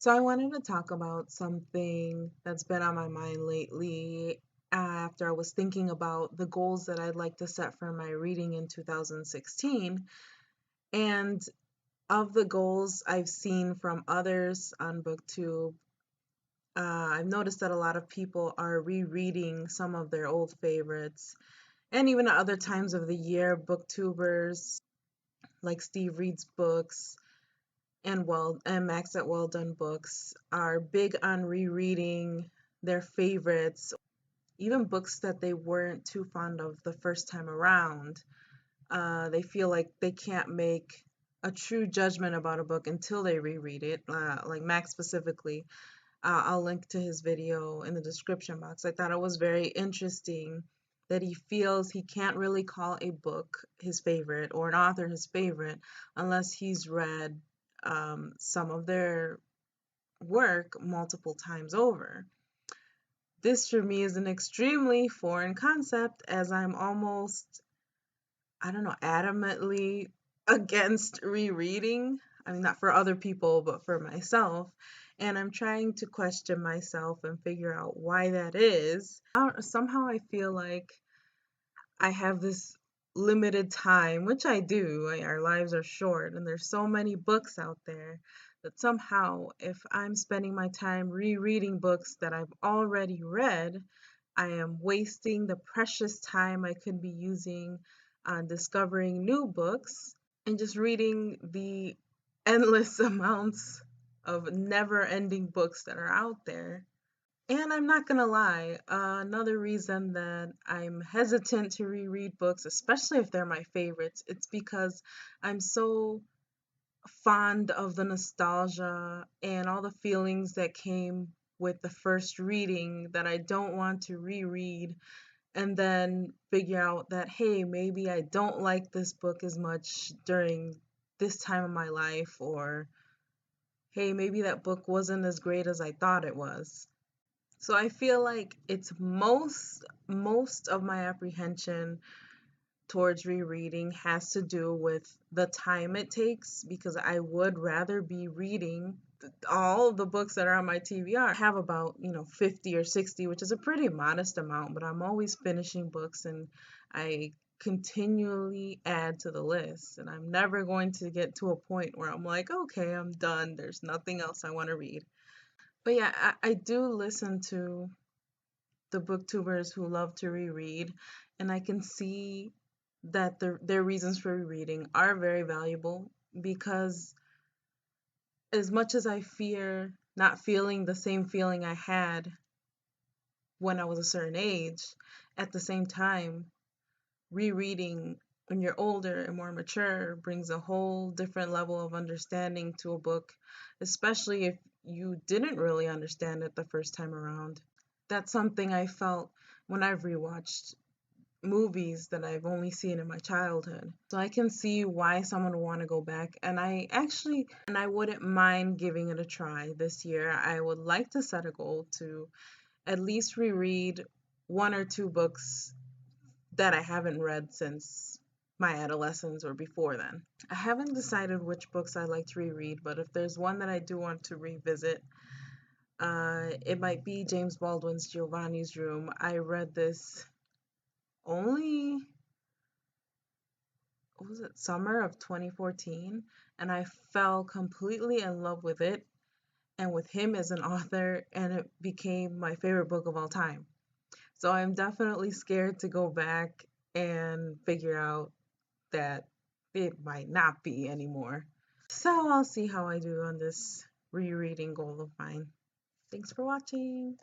So I wanted to talk about something that's been on my mind lately after I was thinking about the goals that I'd like to set for my reading in 2016. And of the goals I've seen from others on BookTube, I've noticed that a lot of people are rereading some of their old favorites. And even at other times of the year, booktubers like Steve Reed's books and Max at Well Done Books are big on rereading their favorites, even books that they weren't too fond of the first time around. They feel like they can't make a true judgment about a book until they reread it. Like Max specifically, I'll link to his video in the description box. I thought it was very interesting that he feels he can't really call a book his favorite or an author his favorite unless he's read some of their work multiple times over. This for me is an extremely foreign concept as I'm almost, I don't know, adamantly against rereading. I mean, not for other people, but for myself. And I'm trying to question myself and figure out why that is. Somehow I feel like I have this limited time, which I do. Our lives are short, and there's so many books out there that somehow, if I'm spending my time rereading books that I've already read, I am wasting the precious time I could be using on discovering new books and just reading the endless amounts of never ending books that are out there. And I'm not gonna lie, another reason that I'm hesitant to reread books, especially if they're my favorites, it's because I'm so fond of the nostalgia and all the feelings that came with the first reading that I don't want to reread and then figure out that, hey, maybe I don't like this book as much during this time of my life, or hey, maybe that book wasn't as great as I thought it was. So I feel like it's most of my apprehension towards rereading has to do with the time it takes because I would rather be reading all of the books that are on my TBR. I have about, 50 or 60, which is a pretty modest amount, but I'm always finishing books and I continually add to the list. And I'm never going to get to a point where I'm like, okay, I'm done. There's nothing else I want to read. But yeah, I do listen to the booktubers who love to reread, and I can see that their reasons for rereading are very valuable because as much as I fear not feeling the same feeling I had when I was a certain age, at the same time, rereading when you're older and more mature brings a whole different level of understanding to a book, especially if you didn't really understand it the first time around. That's something I felt when I've rewatched movies that I've only seen in my childhood. So I can see why someone would want to go back, and I wouldn't mind giving it a try this year. I would like to set a goal to at least reread one or two books that I haven't read since my adolescence or before then. I haven't decided which books I'd like to reread, but if there's one that I do want to revisit, it might be James Baldwin's Giovanni's Room. I read this only, what was it, summer of 2014, and I fell completely in love with it and with him as an author, and it became my favorite book of all time. So I'm definitely scared to go back and figure out that it might not be anymore. So I'll see how I do on this rereading goal of mine. Thanks for watching.